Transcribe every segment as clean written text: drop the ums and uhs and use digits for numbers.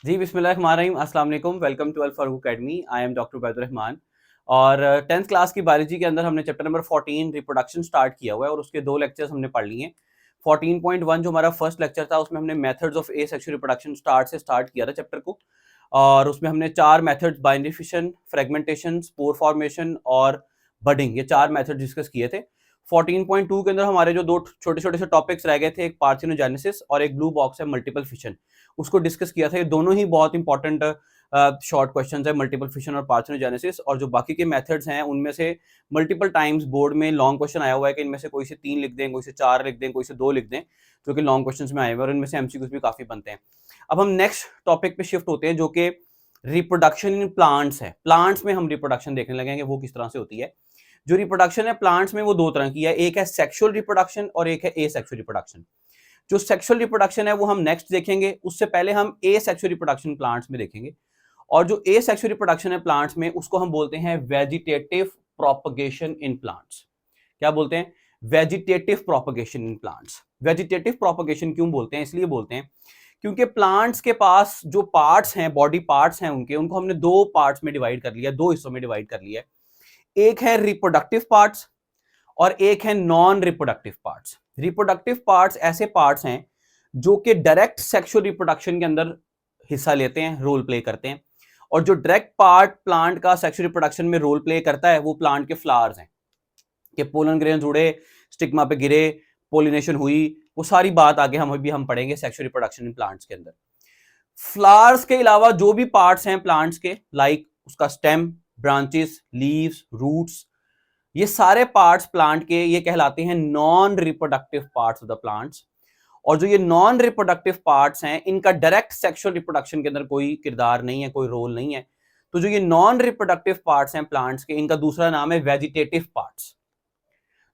जी बिस्मिल्लाहिर्रहमानिर्रहीम, अस्सलाम वालेकुम। Welcome to Al Farooq academy. I am doctor Ubaidur Rahman. और 10th क्लास की बायोलॉजी के अंदर हमने चैप्टर नंबर 14 रिप्रोडक्शन स्टार्ट किया हुआ है और उसके दो लेक्चर्स हमने पढ़ लिए हैं। 14.1 जो हमारा फर्स्ट लेक्चर था उसमें हमने methods of asexual reproduction start किया था चैप्टर को। और उसमें हमने चार methods, binary fission, fragmentation, spore formation और बडिंग, ये चार मेथड डिस्कस किए थे। 14.2 के अंदर हमारे जो दो छोटे छोटे से टॉपिक्स रह गए थे, एक पार्थिनोजेनेसिस और एक ब्लू बॉक्स है मल्टीपल फिशन, उसको डिस्कस किया था। ये दोनों ही बहुत इंपॉर्टेंट शॉर्ट क्वेश्चंस है, मल्टीपल फिशन और पार्थिनोजेनेसिस। और जो बाकी के मेथड्स हैं उनमें से मल्टीपल टाइम्स बोर्ड में लॉन्ग क्वेश्चन आया हुआ है कि इनमें से कोई से 3 लिख दें, कोई से 4 लिख दें, कोई से 2 लिख दें, जो कि लॉन्ग क्वेश्चंस में आए हुए हैं और इनमें से एमसीक्यूज भी काफी बनते हैं। अब हम नेक्स्ट टॉपिक पे शिफ्ट होते हैं जो कि रिप्रोडक्शन इन प्लांट्स है। प्लांट्स में हम रिप्रोडक्शन देखने लगेंगे वो किस तरह से होती है। जो रिप्रोडक्शन है प्लांट्स में वो दो तरह की है, एक है सेक्सुअल रिप्रोडक्शन और एक है एसेक्सुअल रिप्रोडक्शन। जो सेक्सुअल रिप्रोडक्शन है वो हम नेक्स्ट देखेंगे, उससे पहले हम एसेक्सुअल रिप्रोडक्शन प्लांट्स में देखेंगे। और जो एसेक्सुअल रिप्रोडक्शन है प्लांट्स में उसको हम बोलते हैं वेजिटेटिव प्रोपगेशन इन प्लांट्स। क्या बोलते हैं? Vegetative propagation in plants. Vegetative propagation क्यों बोलते हैं? इसलिए बोलते हैं क्योंकि प्लांट्स के पास जो पार्ट्स हैं, बॉडी पार्ट्स हैं उनके, उनको हमने दो पार्ट्स में डिवाइड कर लिया, दो हिस्सों में डिवाइड कर लिया है। एक है रिप्रोडक्टिव पार्ट्स और एक है non reproductive parts. Reproductive parts ऐसे पार्ट्स हैं जो कि डायरेक्ट सेक्सुअल रिप्रोडक्शन के अंदर हिस्सा लेते हैं, रोल प्ले करते हैं। और जो डायरेक्ट पार्ट प्लांट का सेक्सुअल रिप्रोडक्शन में रोल प्ले करता है वो प्लांट के फ्लावर्स हैं, कि पोलन ग्रेन्स उड़े, स्टिग्मा पे गिरे, पोलिनेशन हुई, वो सारी बात आगे हम पढ़ेंगे सेक्सुअल रिप्रोडक्शन इन प्लांट्स के अंदर। फ्लावर्स के अलावा जो भी पार्ट्स हैं प्लांट्स के, लाइक उसका स्टेम, ब्रांचेस, लीव्स, रूट्स, ये सारे पार्ट्स प्लांट के ये कहलाते हैं non reproductive parts of the plants. और जो ये नॉन रिप्रोडक्टिव पार्ट्स हैं इनका डायरेक्ट सेक्सुअल रिप्रोडक्शन के अंदर कोई किरदार नहीं है, कोई रोल नहीं है। तो जो ये नॉन रिप्रोडक्टिव पार्ट्स हैं प्लांट्स के, इनका दूसरा नाम है वेजिटेटिव पार्ट्स।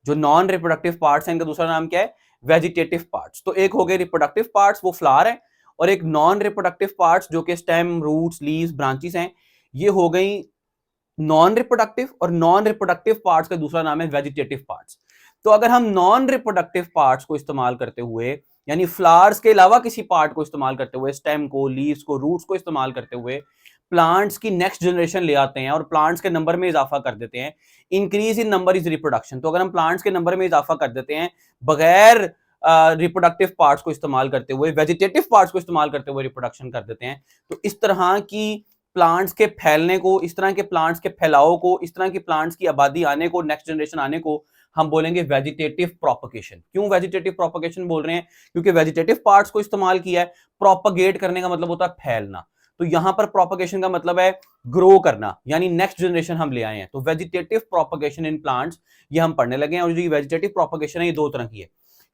जो नॉन रिप्रोडक्टिव पार्ट्स हैं इनका दूसरा नाम क्या है? Vegetative parts. तो एक हो गए रिप्रोडक्टिव पार्ट्स, वो फ्लावर है, और एक नॉन रिप्रोडक्टिव पार्ट्स जो कि स्टेम, रूट्स, लीव्स, ब्रांचेस हैं, ये हो गई नॉन रिप्रोडक्टिव। और नॉन रिप्रोडक्टिव पार्ट्स का दूसरा नाम है वेजिटेटिव पार्ट्स। तो अगर हम नॉन रिप्रोडक्टिव पार्ट्स को इस्तेमाल करते हुए, यानी फ्लावर्स के अलावा किसी पार्ट को इस्तेमाल करते हुए, स्टेम को, लीव्स को, रूट्स को इस्तेमाल करते हुए प्लांट्स की नेक्स्ट जनरेशन ले आते हैं और प्लांट्स के नंबर में इजाफा कर देते हैं, increase in number is reproduction. तो अगर हम प्लांट्स के नंबर में इजाफा कर देते हैं बगैर रिप्रोडक्टिव पार्ट्स को इस्तेमाल करते हुए, वेजिटेटिव पार्ट्स को इस्तेमाल करते हुए रिप्रोडक्शन कर देते हैं, तो इस तरह की प्लांट्स के फैलने को, इस तरह के प्लांट्स के फैलाव को, इस तरह की प्लांट्स की आबादी आने को, नेक्स्ट जनरेशन आने को हम बोलेंगे वेजिटेटिव प्रोपगेशन। क्यों वेजिटेटिव प्रोपगेशन बोल रहे हैं? क्योंकि वेजिटेटिव पार्ट्स को इस्तेमाल किया है। प्रोपगेट करने का मतलब होता है फैलना, तो यहां पर प्रोपगेशन का मतलब है ग्रो करना, यानी नेक्स्ट जनरेशन हम ले आए हैं। तो वेजिटेटिव प्रोपगेशन इन प्लांट्स ये हम पढ़ने लगे हैं। और जो वेजिटेटिव प्रोपगेशन है ये दो तरह की है।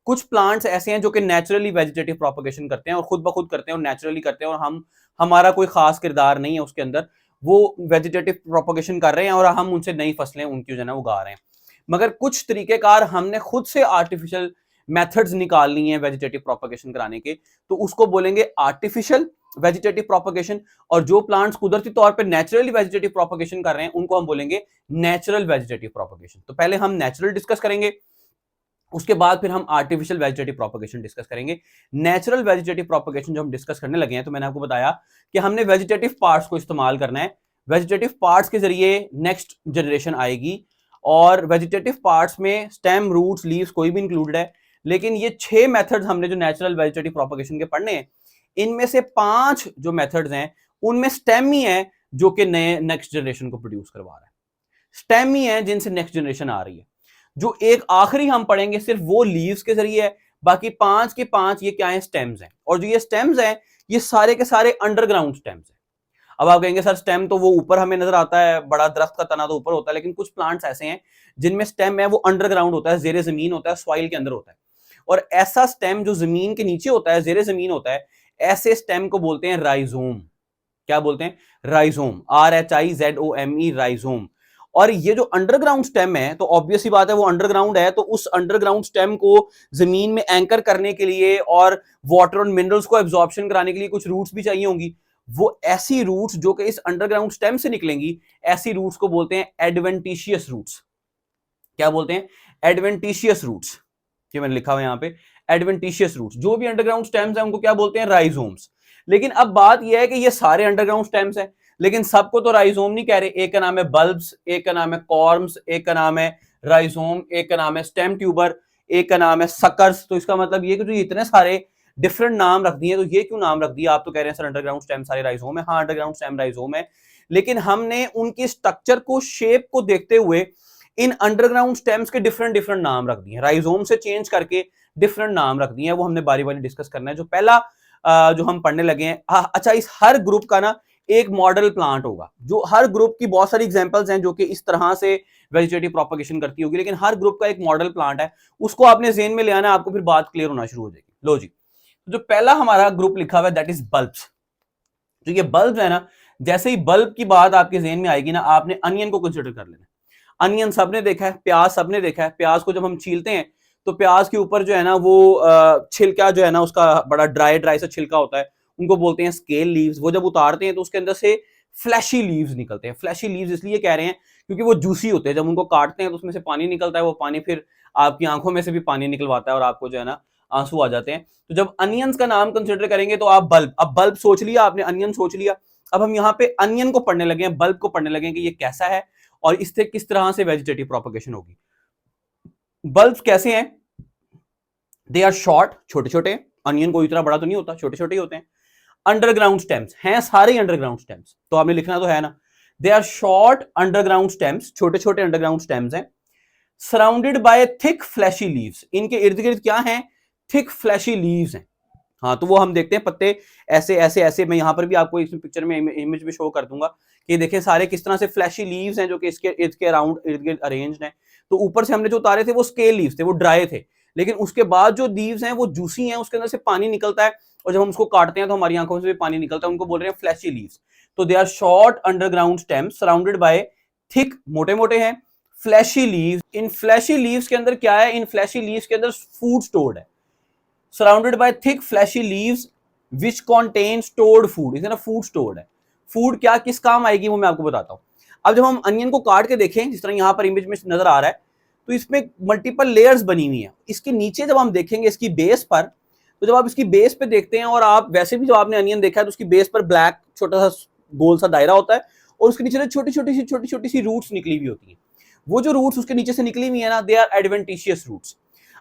कुछ प्लांट्स ऐसे हैं जो कि नेचुरली वेजिटेटिव प्रोपगेशन करते हैं और खुद ब खुद करते हैं और नेचुरली करते हैं, और हमारा कोई खास किरदार नहीं है उसके अंदर, वो वेजिटेटिव प्रोपगेशन कर रहे हैं और हम उनसे नई फसलें उनकी जो है ना उगा रहे हैं। मगर कुछ तरीकेकार हमने खुद से आर्टिफिशियल मेथड्स निकालनी है वेजिटेटिव प्रोपगेशन कराने के, तो उसको बोलेंगे आर्टिफिशियल वेजिटेटिव प्रोपगेशन। और जो प्लांट्स कुदरती तौर पे नेचुरली वेजिटेटिव प्रोपगेशन कर रहे हैं उनको हम बोलेंगे नेचुरल वेजिटेटिव प्रोपगेशन। तो पहले हम नेचुरल डिस्कस करेंगे, उसके बाद फिर हम आर्टिफिशियल वेजिटेटिव प्रोपगेशन डिस्कस करेंगे। नेचुरल वेजिटेटिव प्रोपगेशन जो हम डिस्कस करने लगे हैं, तो मैंने आपको बताया कि हमने वेजिटेटिव पार्ट्स को इस्तेमाल करना है। वेजिटेटिव पार्ट्स के जरिए नेक्स्ट जनरेशन आएगी, और वेजिटेटिव पार्ट्स में स्टेम, रूट्स, लीव्स कोई भी इंक्लूडेड है। लेकिन ये 6 मेथड्स हमने जो नेचुरल वेजिटेटिव प्रोपगेशन के पढ़ने हैं, इनमें से 5 जो मेथड्स हैं उनमें स्टेम ही है जो कि नए नेक्स्ट जनरेशन को प्रोड्यूस करवा रहा है। स्टेम ही है जिनसे नेक्स्ट जनरेशन आ रही है। जो एक आखिरी हम पढ़ेंगे सिर्फ वो लीव्स के जरिए है, बाकी 5 के 5 ये क्या है? स्टेम्स हैं। और जो ये स्टेम्स हैं ये सारे के सारे अंडरग्राउंड स्टेम्स हैं। अब आप कहेंगे सर स्टेम तो वो ऊपर हमें नजर आता है, बड़ा दरख्त का तना तो ऊपर होता है, लेकिन कुछ प्लांट्स ऐसे हैं जिनमें स्टेम है वो अंडरग्राउंड होता है, जेरे जमीन होता है, सॉइल के अंदर होता है। और ऐसा स्टेम जो जमीन के नीचे होता है, जेरे जमीन होता है, ऐसे स्टेम को बोलते हैं राइजोम। क्या बोलते हैं? Rhizome, RHIZOME, rhizome. और ये जो अंडरग्राउंड स्टेम है, तो ऑब्वियस ही बात है वो अंडरग्राउंड है, तो उस अंडरग्राउंड स्टेम को जमीन में एंकर करने के लिए और वाटर और मिनरल्स को एब्जॉर्प्शन कराने के लिए कुछ रूट्स भी चाहिए होंगी। वो ऐसी रूट्स जो कि इस अंडरग्राउंड स्टेम से निकलेंगी, ऐसी रूट्स को बोलते हैं एडवेंटिशियस रूट्स। क्या बोलते हैं? Adventitious roots. कि मैंने लिखा हुआ यहां पे एडवेंटिशियस रूट्स। जो भी अंडरग्राउंड स्टेम्स हैं उनको क्या बोलते हैं? राइजोम्स। लेकिन अब बात यह है कि ये सारे अंडरग्राउंड स्टेम्स हैं, लेकिन सबको तो राइजोम नहीं कह रहे। एक का नाम है बल्ब्स, एक का नाम है कॉर्म्स, एक का नाम है राइजोम, एक का नाम है स्टेम ट्यूबर, एक का नाम है सकर्स। तो इसका मतलब ये कि जो इतने सारे डिफरेंट नाम रख दिए, तो ये क्यों नाम रख दिया? आप तो कह रहे हैं सर अंडरग्राउंड स्टेम सारे राइजोम है। हाँ, अंडरग्राउंड स्टेम राइजोम है, लेकिन हमने उनकी स्ट्रक्चर को, शेप को देखते हुए इन अंडरग्राउंड स्टेम्स के डिफरेंट डिफरेंट नाम रख दिए, राइजोम से चेंज करके डिफरेंट नाम रख दिए हैं। वो हमने बारी बारी डिस्कस करना है। जो पहला जो हम पढ़ने लगे हैं, अच्छा, इस हर ग्रुप का ना एक मॉडल प्लांट होगा, जो हर ग्रुप की बहुत सारी एग्जांपल्स हैं जो कि इस तरह से वेजिटेटिव प्रोपगेशन करती होगी, लेकिन हर ग्रुप का एक मॉडल प्लांट है, उसको आपने ज़हन में ले आना है, आपको फिर बात क्लियर होना शुरू हो जाएगी। लो जी, जो पहला हमारा ग्रुप लिखा हुआ है दैट इज बल्ब्स। जो ये बल्ब है ना, जैसे ही बल्ब की बात आपके ज़हन में आएगी ना, आपने अनियन को कंसिडर कर लेना। अनियन सबने देखा है, प्याज सबने देखा है। प्याज को जब हम छीलते हैं तो प्याज के ऊपर जो है ना वो छिलका जो है ना उसका बड़ा ड्राई ड्राई सा छिलका होता है, उनको बोलते हैं स्केल लीव्स। वो जब उतारते हैं तो उसके अंदर से फ्लैशी लीव्स निकलते हैं। फ्लैशी लीव्स इसलिए कह रहे हैं क्योंकि वो जूसी होते हैं, जब उनको काटते हैं तो उसमें से पानी निकलता है, वो पानी फिर आपकी आंखों में से भी पानी निकलवाता है और आपको जो है ना आंसू आ जाते हैं। तो जब अनियंस का नाम कंसिडर करेंगे तो आप बल्ब, अब बल्ब सोच लिया आपने, अनियन सोच लिया, अब हम यहाँ पे अनियन को पढ़ने लगे हैं, बल्ब को पढ़ने लगे हैं कि ये कैसा है और इससे किस तरह से वेजिटेटिव प्रोपगेशन होगी। बल्ब्स कैसे हैं? दे आर शॉर्ट, छोटे छोटे, अनियन कोई इतना बड़ा तो नहीं होता, छोटे छोटे ही होते हैं। अंडरग्राउंड स्टेम्स हैं, सारे अंडरग्राउंड स्टेम्स, तो आपने लिखना तो है ना। They are short underground stems, छोटे छोटे अंडरग्राउंड स्टेम्स हैं। Surrounded by thick fleshy leaves, इनके इर्द गिर्द क्या है? थिक फ्लैशी लीव्स हैं। हाँ, तो वो हम देखते हैं पत्ते ऐसे ऐसे ऐसे, मैं यहाँ पर भी आपको इस पिक्चर में इमेज भी शो कर दूंगा कि देखें सारे किस तरह से फ्लैशी लीव्स हैं जो कि इसके इर्द के अराउंड इर्द गिर्द अरेंज्ड हैं। तो ऊपर से हमने जो उतारे थे वो स्केल लीव्स थे, वो ड्राई थे, लेकिन उसके बाद जो लीव्स हैं वो जूसी हैं, उसके अंदर से पानी निकलता है और जब हम उसको काटते हैं तो हमारी आंखों से भी पानी निकलता है, उनको बोल रहे हैं फ्लैशी लीव्स। तो they are short underground stems surrounded by thick, मोटे मोटे हैं, फ्लैशी लीव्स। इन फ्लैशी लीव्स के अंदर क्या है? इन फ्लैशी लीव्स के अंदर फूड स्टोर्ड है। Surrounded by thick fleshy leaves which contain stored food, इसमें ना फूड स्टोर्ड है। फूड क्या किस काम आएगी वो मैं आपको बताता हूँ। अब जब हम अनियन को काट के देखें, जिस तरह यहाँ पर इमेज में नजर आ रहा है, तो इसमें मल्टीपल लेयर्स बनी हुई हैं। इसके नीचे जब हम देखेंगे इसकी बेस पर, तो जब आप इसकी बेस पे देखते हैं, और आप वैसे भी जो आपने अनियन देखा है तो उसकी बेस पर ब्लैक छोटा सा गोल सा दायरा होता है और उसके नीचे छोटी छोटी सी रूट्स निकली हुई होती हैं। वो जो रूट्स उसके नीचे से निकली हुई है ना, दे आर एडवेंटिशियस रूट्स।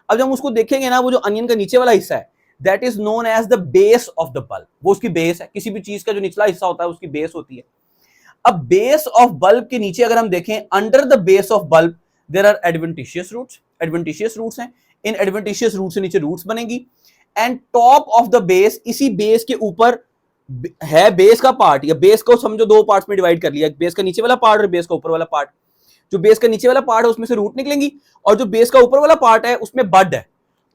अब जब हम उसको देखेंगे ना, वो जो अनियन का नीचे वाला हिस्सा है that is known as the base of the bulb, वो उसकी बेस है। किसी भी चीज का जो निचला हिस्सा होता है उसकी बेस होती है। अब बेस ऑफ बल्ब के नीचे अगर हम देखें, under the base of bulb there are adventitious roots. Adventitious roots हैं, इन एडवेंटिशियस रूट से नीचे रूट्स बनेंगी। And top of the base, इसी बेस के ऊपर है बेस का पार्ट, या बेस को समझो दो पार्ट्स में डिवाइड कर लिया, बेस का नीचे वाला पार्ट और बेस का ऊपर वाला पार्ट। जो बेस का नीचे वाला पार्ट है उसमें से रूट निकलेंगी, और जो बेस का ऊपर वाला पार्ट है उसमें बड है,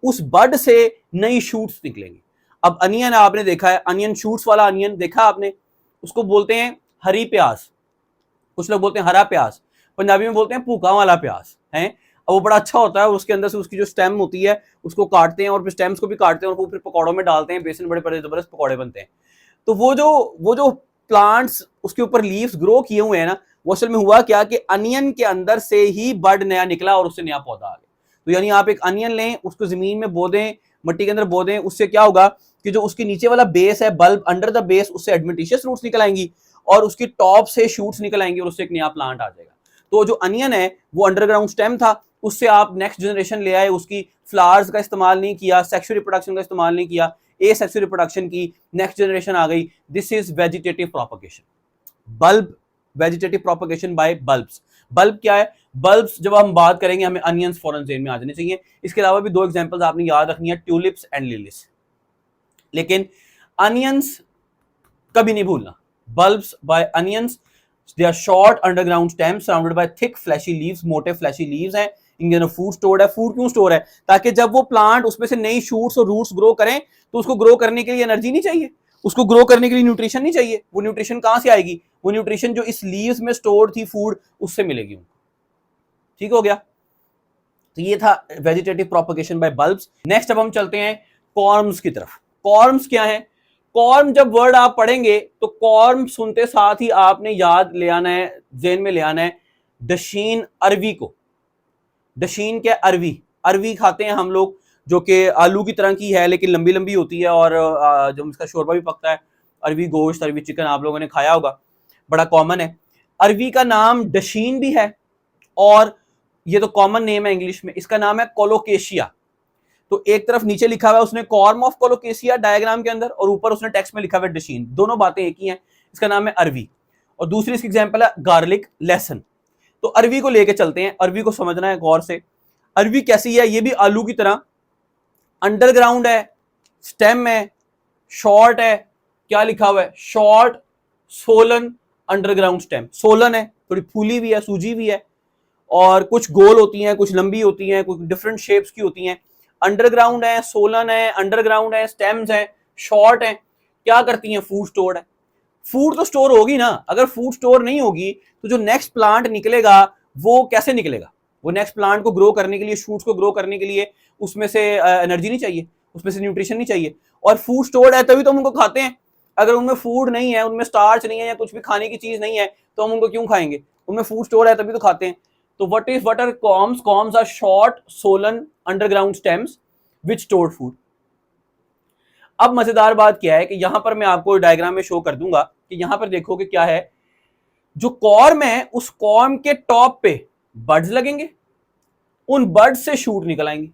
उस बड से नई शूट्स निकलेंगी। अब अनियन आपने देखा है, अनियन शूट्स वाला अनियन देखा आपने, उसको बोलते हैं हरी प्याज, कुछ लोग बोलते हैं हरा प्याज, पंजाबी में बोलते हैं भूखा वाला प्याज है। अब वो बड़ा अच्छा होता है, उसके अंदर से उसकी जो स्टेम होती है उसको काटते हैं और फिर स्टेम्स को भी काटते हैं और वो फिर पकौड़ों में डालते हैं, बेसन बड़े बड़े जबरदस्त पकौड़े बनते हैं। तो वो जो प्लांट्स उसके ऊपर लीव्स ग्रो किए हुए हैं ना, वो असल में हुआ क्या कि अनियन के अंदर से ही बड नया निकला और उससे नया पौधा आ गया। तो यानी आप एक अनियन लें, उसको जमीन में बो दें, मिट्टी के अंदर बो दें, उससे क्या होगा कि जो उसके नीचे वाला बेस है बल्ब, अंडर द बेस, उससे एडवेंटिशियस रूट्स निकल आएंगी और उसकी टॉप से शूट्स निकल आएंगी और उससे एक नया प्लांट आ जाएगा। तो जो अनियन है वो अंडरग्राउंड स्टेम था, उससे आप नेक्स्ट जनरेशन ले आए, उसकी फ्लावर्स का इस्तेमाल नहीं किया, सेक्सुअल रिप्रोडक्शन का इस्तेमाल नहीं किया, ए सेक्सुअल रिप्रोडक्शन की, नेक्स्ट जनरेशन आ गई। This is vegetative propagation. Bulb, vegetative propagation by bulbs. Bulb क्या है? बल्ब्स जब हम बात करेंगे हमें अनियंस फौरन ज़हन में आ जाने चाहिए। इसके अलावा भी दो एग्जांपल्स आपने याद रखनी है, ट्यूलिप्स एंड लिलीज, लेकिन अनियंस कभी नहीं भूलना। Bulbs by onions, they are short underground stems surrounded by thick fleshy leaves, मोटे फ्लैशी लीव्स हैं। इनके अंदर फूड स्टोर्ड है। फूड क्यों स्टोर है? ताकि जब वो प्लांट उसमें से नई शूट्स और रूट्स ग्रो करें तो उसको ग्रो करने के लिए एनर्जी नहीं चाहिए, उसको ग्रो करने के लिए न्यूट्रिशन नहीं चाहिए। वो न्यूट्रिशन कहां से आएगी? वो न्यूट्रिशन जो इस लीव्स में स्टोर्ड थी फूड, उससे मिलेगी उनको। ठीक हो गया? तो ये था vegetative propagation by bulbs. Next अब हम चलते हैं कॉर्म्स की तरफ। कॉर्म्स क्या है? कॉर्म जब वर्ड आप पढ़ेंगे तो कॉर्म सुनते साथ ही आपने याद ले आना है, ज़हन में ले आना है डशीन अरवी को। डशीन क्या? अरवी। अरवी खाते हैं हम लोग, जो कि आलू की तरह की है लेकिन लंबी लंबी होती है और जब इसका शोरबा भी पकता है अरवी गोश्त, अरवी चिकन आप लोगों ने खाया होगा, बड़ा कॉमन है। अरवी का नाम डशीन भी है और ये तो कॉमन नेम है इंग्लिश में, इसका नाम है कोलोकेशिया। तो एक तरफ नीचे लिखा हुआ है उसने कॉर्म ऑफ कोलोकेशिया डायग्राम के अंदर, और ऊपर उसने टेक्स्ट में लिखा हुआ है डशीन। दोनों बातें एक ही हैं। इसका नाम है अरवी। और दूसरी इसकी एग्जांपल है गार्लिक लहसन। तो अरवी को लेके चलते हैं, अरवी को समझना है गौर से। अरवी कैसी है? ये भी आलू की तरह अंडरग्राउंड है, स्टेम है, शॉर्ट है। क्या लिखा हुआ है? Short Solan underground stem. Solan है, थोड़ी फूली भी है, सूजी भी है, और कुछ गोल होती हैं, कुछ लंबी होती हैं, कुछ डिफरेंट शेप्स की होती हैं। अंडरग्राउंड है, सोलन है, अंडरग्राउंड है, स्टेम्स है, शॉर्ट है। क्या करती हैं? फूड स्टोर है। फूड तो स्टोर होगी ना, अगर फूड स्टोर नहीं होगी तो जो नेक्स्ट प्लांट निकलेगा वो कैसे निकलेगा? वो नेक्स्ट प्लांट को ग्रो करने के लिए, शूट्स को ग्रो करने के लिए उसमें से एनर्जी नहीं चाहिए, उसमें से न्यूट्रिशन नहीं चाहिए, और फूड स्टोर्ड है तभी तो हम उनको खाते हैं। अगर उनमें फूड नहीं है, उनमें स्टार्च नहीं है या कुछ भी खाने की चीज नहीं है, तो हम उनको क्यों खाएंगे? उनमें फूड स्टोर है तभी तो खाते हैं। तो what are corms? Corms are short swollen underground stems which stored food. अब मजेदार बात क्या है कि यहां पर मैं आपको डायग्राम में शो कर दूंगा कि यहां पर देखो कि क्या है। जो कॉर्म है उस कॉर्म के टॉप पे बड्स लगेंगे, उन बड्स से शूट निकल आएंगे,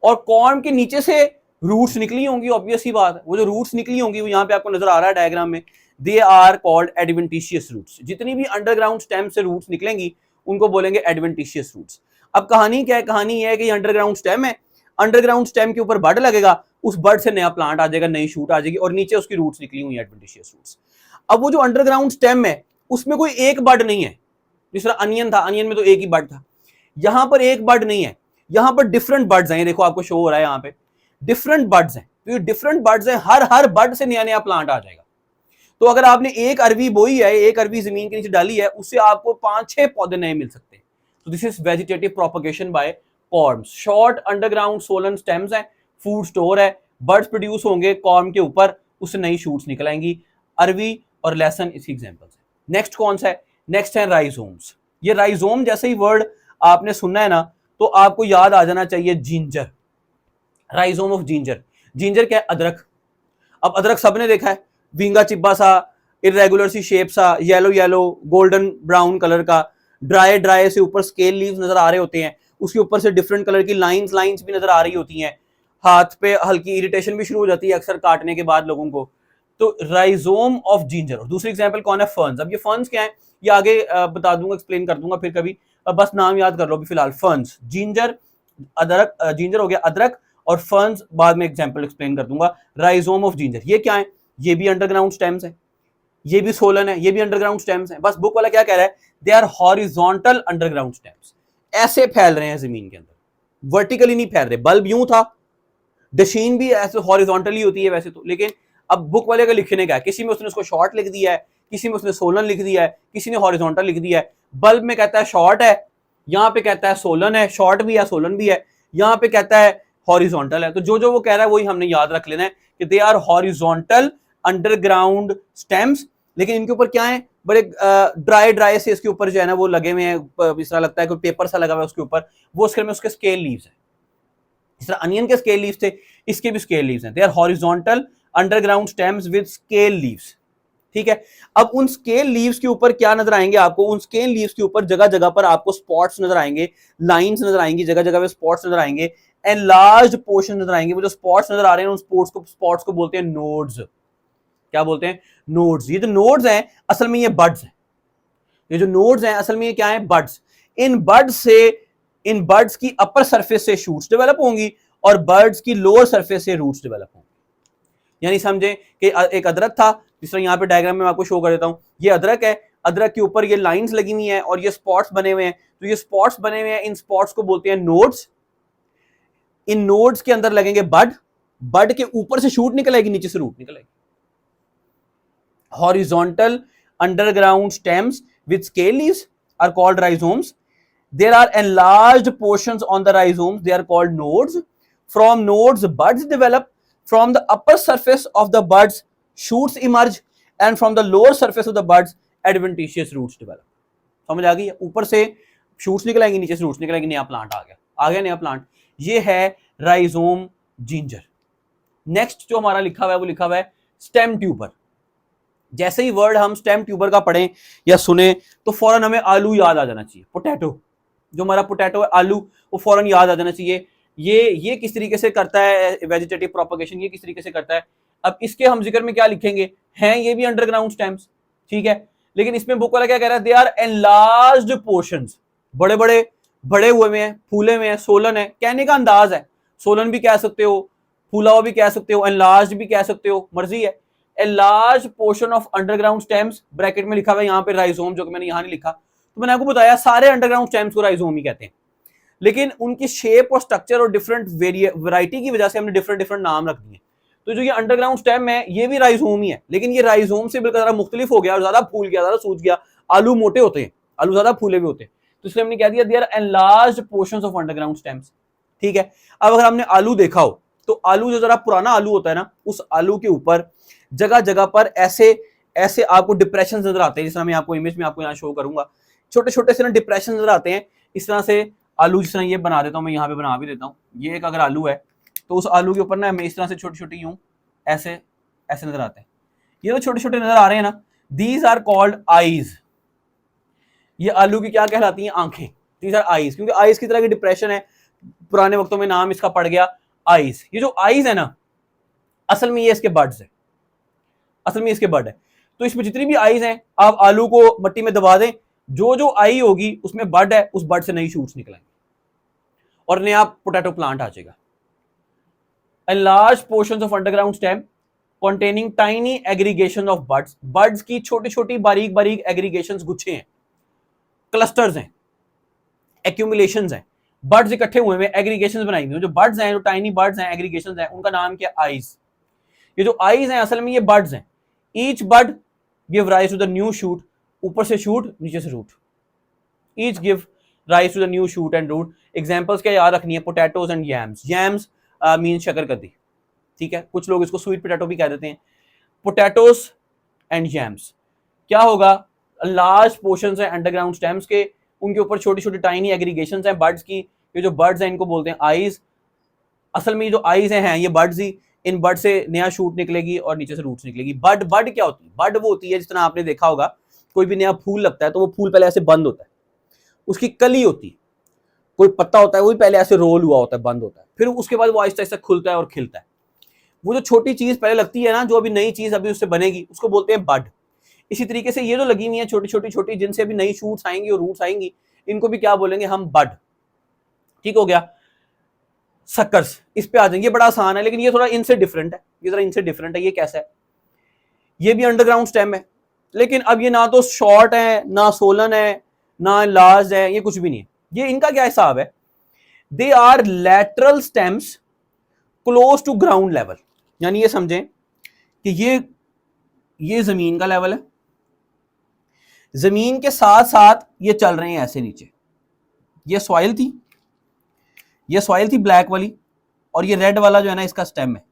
और कॉर्म के नीचे से रूट्स निकली होंगी। ऑब्वियस ही बात है, वो जो रूट्स निकली होंगी वो यहां पे आपको नजर आ रहा है डायग्राम में। They are called adventitious roots. जितनी भी अंडरग्राउंड स्टेम से रूट्स निकलेंगी उनको बोलेंगे एडवेंटिशियस रूट्स। अब कहानी क्या है? कहानी यह है कि अंडरग्राउंड स्टेम है, अंडरग्राउंड स्टेम के ऊपर बड लगेगा, उस बड से नया प्लांट आ जाएगा, नई शूट आ जाएगी, और नीचे उसकी रूट्स निकली हुई एडवेंटिशियस रूट्स। अब वो जो अंडरग्राउंड स्टेम है उसमें कोई एक बड नहीं है। जिस तरह अनियन था, अनियन में तो एक ही बड था, यहां पर एक बड नहीं है, यहां पर डिफरेंट बड्स हैं। देखो आपको शो हो रहा है यहाँ पे डिफरेंट बड्स हैं। तो ये डिफरेंट बड्स हैं, हर बड से नया नया प्लांट आ जाएगा। तो अगर आपने एक अरवी बोई है, एक अरवी जमीन के नीचे डाली है, उससे आपको 5-6 पौधे नए मिल सकते हैं। तो this is vegetative propagation by corms. Short underground swollen stems हैं, फूड स्टोर है, बर्ड्स प्रोड्यूस होंगे कॉर्म के ऊपर, उससे नई शूट्स निकल आएंगी। अरवी और लहसन इसकी एग्जांपल्स हैं। नेक्स्ट कौन सा है? नेक्स्ट है राइजोम्स। ये राइजोम जैसे ही वर्ड आपने सुनना है ना, तो आपको याद आ जाना चाहिए ginger. Rhizome of ginger. Ginger क्या है? अदरक। अब अदरक सबने देखा है, विंगा चिब्बा सा, इरेगुलर सी शेप सा, yellow yellow golden brown colour का, ड्राई से ऊपर स्केल लीव्स नजर आ रहे होते हैं, उसके ऊपर से डिफरेंट कलर की लाइंस भी नजर आ रही होती हैं, हाथ पे हल्की इरिटेशन भी शुरू हो जाती है अक्सर काटने के बाद लोगों को। तो राइजोम ऑफ जिंजर। और दूसरी एग्जांपल कौन है? फर्न्स। अब ये फर्न्स क्या है ये आगे बता दूंगा, एक्सप्लेन कर दूंगा फिर कभी, बस नाम याद कर लो अभी फिलहाल। फर्न्स, जिंजर, अदरक, जिंजर हो गया अदरक, और फर्न्स बाद में एग्जांपल एक्सप्लेन कर दूंगा। राइजोम ऑफ जिंजर ये क्या है? ये भी अंडरग्राउंड स्टेम्स है, ये भी सोलन है, ये भी अंडरग्राउंड स्टेम्स है। बस बुक वाला क्या कह रहा है? They are horizontal underground stems. ऐसे फैल रहे हैं जमीन के अंदर, वर्टिकली नहीं फैल रहे। बल्ब यूं था, डशीन भी ऐसे हॉरिजॉन्टली होती है वैसे तो, लेकिन अब बुक वाले का लिखने का है, किसी में उसने उसको शॉर्ट लिख दिया है, किसी में उसने सोलन लिख दिया है, किसी ने हॉरिजॉन्टल लिख दिया है। बल्ब में कहता है शॉर्ट है, यहाँ पे कहता है सोलन है, शॉर्ट भी है सोलन भी है, यहाँ पे कहता है हॉरिजॉन्टल है। तो जो वो कह रहा है वही हमने याद रख लेना है कि they are horizontal underground stems. लेकिन इनके ऊपर क्या है? बड़े ड्राई से इसके ऊपर जो है ना वो लगे हुए हैं, इस तरह लगता है कोई पेपर सा लगा हुआ है उसके ऊपर, वो उसके में उसके स्केल लीव्स है। इस तरह अनियन के स्केल लीव्स थे, इसके भी स्केल लीव्स हैं। They are horizontal underground stems with scale leaves. ठीक है। अब उन स्केल लीव्स के ऊपर क्या नजर आएंगे आपको? उन स्केल लीव्स के ऊपर जगह जगह पर आपको स्पॉट्स नजर आएंगे, लाइंस नजर आएंगी, जगह जगह पे स्पॉट्स नजर आएंगे, एनलार्ज्ड पोर्शन नजर आएंगे। वो जो स्पॉट्स नजर आ रहे हैं उन स्पॉट्स को बोलते हैं नोड्स। क्या बोलते हैं? नोड्स। ये जो नोड्स हैं असल में ये बड्स हैं। ये जो नोड्स हैं असल में ये क्या है? बड्स। इन बड्स की अपर सरफेस से शूट्स डेवलप होंगी और बर्ड्स की लोअर सरफेस से रूट्स डेवलप होंगी। यानी समझे कि एक अदरक था, जिस तरह यहाँ पे डायग्राम में आपको शो कर देता हूं, ये अदरक है, अदरक के ऊपर ये लाइंस लगी हुई हैं और ये स्पॉट्स बने हुए हैं। तो ये स्पॉट्स बने हुए हैं, इन स्पॉट्स को बोलते हैं नोड्स। इन नोड्स के अंदर लगेंगे बड के ऊपर से शूट निकलेगी, नीचे से रूट निकलेगी। Horizontal underground stems with scale leaves are called rhizomes. There are enlarged portions on the rhizomes, they are called nodes. From nodes buds develop, from the upper surface of the buds shoots emerge, and from the lower surface of the buds adventitious roots develop. समझ आ गई? ऊपर से shoots निकलेंगी, नीचे से roots निकलेंगी, नया plant आ गया नया प्लांट। ये है राइजोम जिंजर। नेक्स्ट जो हमारा लिखा हुआ है वो लिखा हुआ है स्टेम ट्यूबर। जैसे ही वर्ड हम स्टेम ट्यूबर का पढ़ें या सुने तो फौरन हमें आलू याद आ जाना चाहिए, पोटैटो, जो हमारा पोटैटो है आलू, वो फौरन याद आ जाना चाहिए। ये किस तरीके से करता है वेजिटेटिव प्रोपगेशन, ये किस तरीके से करता है। अब इसके हम जिक्र में क्या लिखेंगे, हैं ये भी अंडरग्राउंड स्टेम्स, ठीक है, लेकिन इसमें बुक वाला क्या कह रहा है, दे आर एनलार्ज्ड पोर्शंस, बड़े बड़े बड़े हुए हैं, फूले हुए हैं, सोलन है, कहने का अंदाज है, सोलन भी कह सकते हो, फूला हुआ भी कह सकते हो, एनलार्ज्ड भी कह सकते हो, मर्जी है। A large portion of underground stems, bracket में लिखा हुआ है यहाँ पे राइजोम, जो कि मैंने यहाँ नहीं लिखा, तो मैंने आपको बताया सारे अंडरग्राउंड स्टेम्स को राइजोम ही कहते हैं, लेकिन उनकी शेप और स्ट्रक्चर और डिफरेंट वैरायटी की वजह से हमने डिफरेंट डिफरेंट नाम रख दिए। तो जो ये अंडरग्राउंड स्टेम है ये भी राइजोम ही है, लेकिन ये राइजोम से बिल्कुल मुख्तलिफ हो गया और ज्यादा फूल गया, ज्यादा सूज गया। आलू मोटे होते हैं, आलू ज्यादा फूले भी होते हैं, तो इसलिए हमने कह दिया there enlarged portions of underground stems, ठीक है। अब अगर हमने आलू देखा हो तो आलू जो जरा पुराना आलू होता है ना, उस आलू के ऊपर जगह जगह पर ऐसे ऐसे आपको डिप्रेशन नजर आते हैं, जिस तरह मैं आपको इमेज में आपको यहाँ शो करूंगा, छोटे छोटे से ना डिप्रेशन नजर आते हैं इस तरह से। आलू जिस तरह ये बना देता हूं मैं, यहाँ पे बना भी देता हूँ, ये एक अगर आलू है तो उस आलू के ऊपर ना हमें इस तरह से छोटी छोटी यूं ऐसे ऐसे नजर आते हैं, ये तो छोटे छोटे नजर आ रहे हैं ना, दीज आर कॉल्ड आईज। ये आलू की क्या कहलाती हैं, आंखें, दीज आर आईज, क्योंकि आईज की तरह की डिप्रेशन है, पुराने वक्तों में नाम इसका पड़ गया आईज। ये जो आईज है ना, असल में ये इसके बर्ड्स है, असल में इसके बर्ड है। तो इसमें जितनी भी आईज हैं, आप आलू को मट्टी में दबा दें, जो जो आई होगी उसमें बर्ड है, उस बर्ड से नई शूट्स निकलेंगे और नया पोटैटो प्लांट आ जाएगा। And large portions of underground stem containing tiny aggregation of buds, buds की छोटी छोटी बारीक बारीक एग्रीगेशंस, गुच्छे हैं, क्लस्टर्स हैं, एक्यूमुलेशंस हैं, बर्ड्स इकट्ठे हुए हैं, एग्रीगेशंस बनाई हुई हैं। जो बर्ड्स हैं, जो टाइनी बर्ड्स हैं, एग्रीगेशंस हैं, उनका नाम क्या, आईज। ये जो आईज हैं असल में ये बर्ड्स हैं। Each bud give rise to the new shoot, ऊपर से शूट नीचे से root, each give rise to the new shoot and root. Examples क्या याद रखनी है, potatoes and yams. Yams mean शकरकंदी, ठीक है, कुछ लोग इसको स्वीट पोटैटो भी कह देते हैं। पोटैटोज एंड जैम्स क्या होगा, लार्ज पोर्शंस है अंडरग्राउंड स्टेम्स के, उनके ऊपर छोटी छोटी टाइनी एग्रीगेशंस हैं बर्ड्स की। ये जो बर्ड्स हैं इनको बोलते हैं आईज। असल में ये जो आईज हैं ये बर्ड्स ही, इन बर्ड से नया शूट निकलेगी और नीचे से रूट्स निकलेगी। बर्ड बर्ड क्या होती है, बर्ड वो होती है, जिस तरह आपने देखा होगा कोई भी नया फूल लगता है तो वो फूल पहले ऐसे बंद होता है, उसकी कली होती है, कोई पत्ता होता है वो भी पहले ऐसे रोल हुआ होता है, बंद होता है, फिर उसके बाद वो आहिस्ता आहिस्ता खुलता है और खिलता है। वो जो छोटी चीज पहले लगती है ना, जो अभी नई चीज अभी उससे बनेगी, उसको बोलते हैं बड। इसी तरीके से ये जो लगी हुई है छोटी छोटी छोटी, जिनसे अभी नई शूट्स आएंगी और रूट्स आएंगी, इनको भी क्या बोलेंगे हम, बड, ठीक हो गया। सक्कर्स इस पे आ जाएंगे, ये बड़ा आसान है, लेकिन ये थोड़ा इनसे डिफरेंट है, ये जरा इनसे डिफरेंट है। ये कैसा है, ये भी अंडरग्राउंड स्टेम है, लेकिन अब ये ना तो शॉर्ट है, ना सोलन है, ना लार्ज है, ये कुछ भी नहीं है। ये इनका क्या हिसाब है, they are lateral stems close to ground level, यानी ये समझें कि ये जमीन का लेवल है, जमीन के साथ साथ ये चल रहे हैं ऐसे नीचे। ये सॉइल थी, ये सॉइल थी ब्लैक वाली, और ये रेड वाला जो है ना इसका स्टेम है,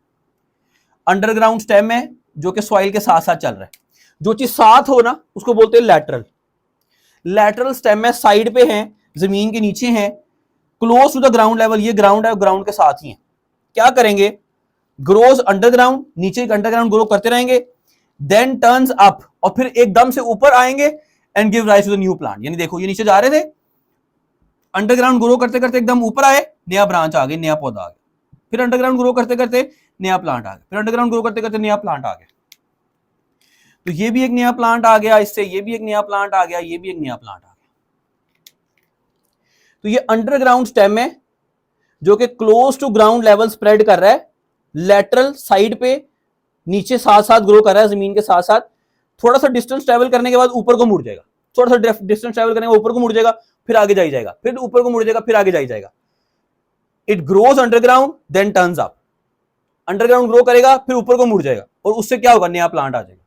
अंडरग्राउंड स्टेम है जो कि सॉइल के साथ साथ चल रहा है। जो चीज साथ हो ना उसको बोलते हैं लैटरल। लैटरल स्टेम है, साइड पे है, जमीन के नीचे है, close to the ground level, ये ग्राउंड है, ग्राउंड के साथ ही है। क्या करेंगे, ग्रोज अंडरग्राउंड, नीचे अंडरग्राउंड ग्रो करते रहेंगे, देन टर्न्स अप, और फिर एकदम से ऊपर आएंगे and give rise to the new plant. यानी देखो ये नीचे जा रहे थे, अंडरग्राउंड ग्रो करते करते एकदम ऊपर आए, नया ब्रांच आ गई, नया पौधा आ गया, फिर अंडरग्राउंड ग्रो करते करते नया प्लांट आ गया, फिर अंडरग्राउंड ग्रो करते करते नया प्लांट आ गया। तो ये भी एक नया प्लांट आ गया, इससे ये भी एक नया प्लांट आ गया, ये भी एक नया प्लांट आ गया। तो ये अंडरग्राउंड स्टेम है जो कि close to ground level spread कर रहा है, लैटरल साइड पे नीचे साथ साथ ग्रो कर रहा है जमीन के साथ साथ। थोड़ा सा डिस्टेंस ट्रेवल करने के बाद ऊपर को मुड़ जाएगा, थोड़ा सा डिस्टेंस ट्रेवल करने के बाद ऊपर को मुड़ जाएगा, फिर आगे जाई जाएगा, फिर ऊपर को मुड़ जाएगा, फिर आगे जाई जाएगा। It grows underground then turns up, underground grow करेगा फिर ऊपर को मुड़ जाएगा, और उससे क्या होगा, नया प्लांट आ जाएगा।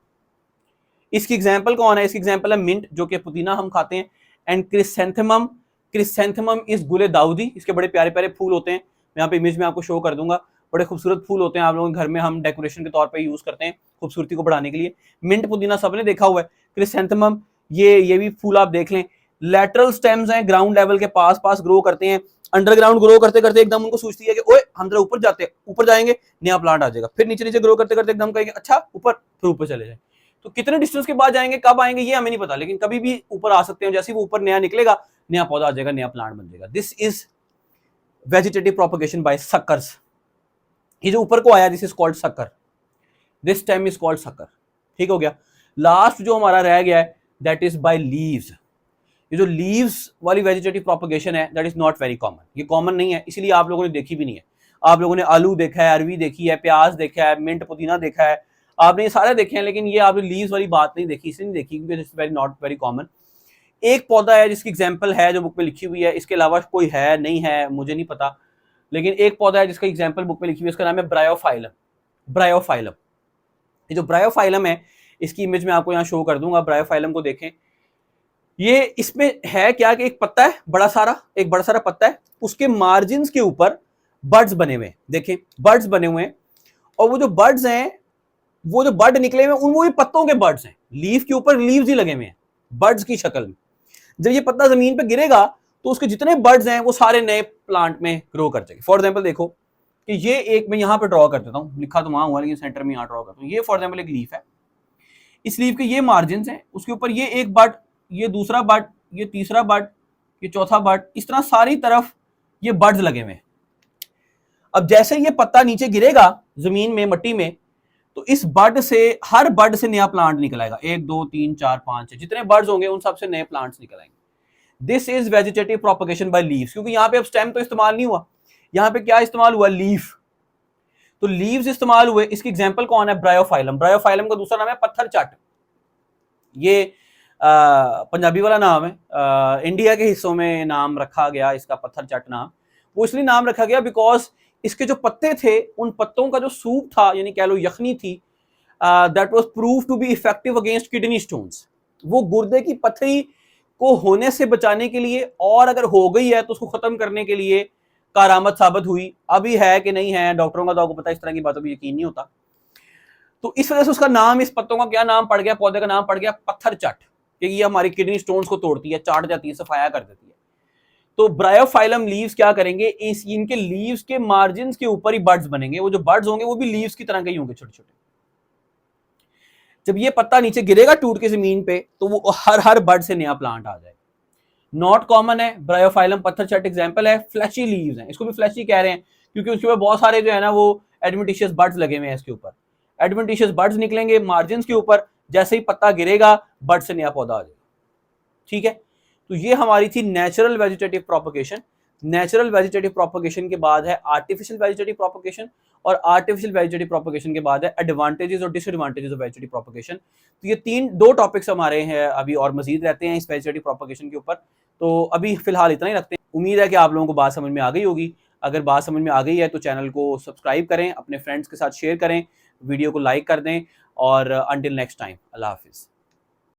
इसकी एग्जांपल कौन है, इसकी एग्जांपल है मिंट, जो कि पुदीना हम खाते हैं, एंड क्रिसेंथेमम। क्रिसेंथेमम इस गुले दाऊदी, इसके बड़े प्यारे प्यारे फूल होते हैं, मैं यहाँ पे इमेज में आपको शो कर दूंगा, बड़े खूबसूरत फूल होते हैं, आप लोगों के घर में हम डेकोरेशन के तौर पे यूज करते हैं खूबसूरती को बढ़ाने के लिए। मिंट पुदीना सबने देखा हुआ है। क्रिसेंथेमम ये भी फूल आप देख लें, लैटरल स्टेम्स हैं, ग्राउंड लेवल के पास पास ग्रो करते हैं, अंडरग्राउंड ग्रो करते करते एकदम उनको सोचती है कि ओए हम जरा ऊपर जाते हैं, ऊपर जाएंगे नया प्लांट आ जाएगा, फिर नीचे नीचे ग्रो करते करते एकदम कहेंगे अच्छा ऊपर, फिर ऊपर चले जाए। तो कितने डिस्टेंस के बाद जाएंगे, कब आएंगे, ये हमें नहीं पता, लेकिन कभी भी ऊपर आ सकते हैं। जैसे वो ऊपर नया निकलेगा, नया पौधा आ जाएगा, नया प्लांट बन जाएगा। This is vegetative propagation by suckers. ये जो ऊपर को आया, this is called sucker, this time is called sucker. ठीक हो गया। लास्ट जो हमारा रह गया है दैट इज बाय लीव्स। ये जो लीव्स वाली वेजिटेटिव प्रोपगेशन है that is not very common, ये कॉमन नहीं है, इसीलिए आप लोगों ने देखी भी नहीं है। आप लोगों ने आलू देखा है, अरवी देखी है, प्याज देखा है, मिंट पुदीना देखा है, आपने ये सारे देखे हैं, लेकिन ये आपने लीव्स वाली बात नहीं देखी, इसलिए नहीं देखी क्योंकि it's very not very common. एक पौधा है जिसकी एग्जाम्पल है जो बुक में लिखी हुई है, इसके अलावा कोई है नहीं है मुझे नहीं पता, लेकिन एक पौधा है जिसका एग्जाम्पल बुक में लिखी हुई है, इसका नाम है ब्रायोफाइलम। ब्रायोफाइलम, ये जो ब्रायोफाइलम है इसकी इमेज में आपको यहाँ शो कर दूंगा। ब्रायोफाइलम को देखें, ये इसमें है क्या कि एक पत्ता है, बड़ा सारा पत्ता है, उसके मार्जिन के ऊपर बर्ड्स बने हुए हैं। देखें, बर्ड्स बने हुए हैं, और वो जो बर्ड्स हैं, वो जो बर्ड निकले हुए हैं वो भी पत्तों के बर्ड्स हैं। लीफ के ऊपर लीव्स ही लगे हुए हैं बर्ड्स की शक्ल में। जब ये पत्ता जमीन पे गिरेगा तो उसके जितने बर्ड्स हैं वो सारे नए प्लांट में ग्रो कर जाएंगे। फॉर एग्जाम्पल देखो कि ये एक, मैं यहाँ पे ड्रॉ कर देता हूँ, लिखा तो वहां हुआ लेकिन सेंटर में यहाँ ड्रॉ करता हूँ। ये फॉर एग्जाम्पल एक लीफ है, इस लीफ के ये मार्जिन हैं, उसके ऊपर ये एक बर्ड, ये दूसरा बर्ड, ये तीसरा बर्ड, ये चौथा बर्ड, इस तरह सारी तरफ ये बर्ड्स लगे हुए हैं। अब जैसे ये पत्ता नीचे गिरेगा जमीन में, मट्टी में, तो इस बर्ड से, हर बर्ड से नया प्लांट निकल आएगा। 1 2 3 4 5 जितने बर्ड्स होंगे उन सबसे नए प्लांट्स निकल आएंगे। This is vegetative propagation by leaves. क्योंकि यहाँ पे अब स्टेम तो इस्तेमाल नहीं हुआ, यहाँ पे क्या इस्तेमाल हुआ, लीफ। तो लीव्स इस्तेमाल हुए। इसकी एग्जांपल कौन है, ब्रायोफाइलम। ब्रायोफाइलम का दूसरा नाम है पत्थर चट। ये पंजाबी वाला नाम है, इंडिया के हिस्सों में नाम रखा गया इसका, पत्थर चट नाम। वो इसलिए नाम रखा गया बिकॉज इसके जो पत्ते थे, उन पत्तों का जो सूप था, यानी कह लो यखनी थी, that was prove to be effective against kidney stones. वो गुर्दे की पथरी को होने से बचाने के लिए, और अगर हो गई है तो उसको खत्म करने के लिए कारआमद साबित हुई। अभी है कि नहीं है, डॉक्टरों का तो आपको पता है, इस तरह की बातों पर यकीन नहीं होता। तो इस वजह से उसका नाम, इस पत्तों का क्या नाम पड़ गया, पौधे का नाम पड़ गया पत्थर चट, क्योंकि ये हमारी किडनी स्टोन्स को तोड़ती है, चाट जाती है, सफाया कर देती है। तो ब्रायोफाइलम लीव्स क्या करेंगे, इस इनके लीव्स के मार्जिन के ऊपर ही बर्ड्स बनेंगे। वो जो बर्ड्स होंगे वो भी लीव्स की तरह के ही होंगे, छोटे छोटे। जब ये पत्ता नीचे गिरेगा टूट के जमीन पे, तो वो हर बर्ड से नया प्लांट आ जाएगा। नॉट कॉमन है ब्रायोफाइलम, पत्थर चट एग्जाम्पल है। फ्लैशी लीव्स हैं, इसको भी फ्लैशी कह रहे हैं क्योंकि उसके ऊपर बहुत सारे जो है ना वो एडवेंटिशियस बर्ड्स लगे हुए हैं। इसके ऊपर एडवेंटिशियस बर्ड्स निकलेंगे मार्जिन के ऊपर, जैसे ही पत्ता गिरेगा बर्ड से नया पौधा आ जाएगा। ठीक है, तो ये हमारी थी natural vegetative propagation. Natural vegetative propagation के बाद है आर्टिफिशियल वेजिटेटिव प्रोपगेशन, और आर्टिफिशियल वेजिटेटिव प्रोपगेशन के बाद है एडवांटेजेस और डिसएडवांटेजेस ऑफ वेजिटेटिव प्रोपगेशन। तो ये दो टॉपिक्स हमारे हैं अभी, और मजीद रहते हैं इस वेजिटेटिव प्रोपगेशन के ऊपर। तो अभी फिलहाल इतना ही रखते हैं। उम्मीद है कि आप लोगों को बात समझ में आ गई होगी। अगर बात समझ में आ गई है तो चैनल को सब्सक्राइब करें, अपने फ्रेंड्स के साथ शेयर करें, वीडियो को लाइक कर दें, और अंटिल नेक्स्ट टाइम, अल्लाह हाफिज़।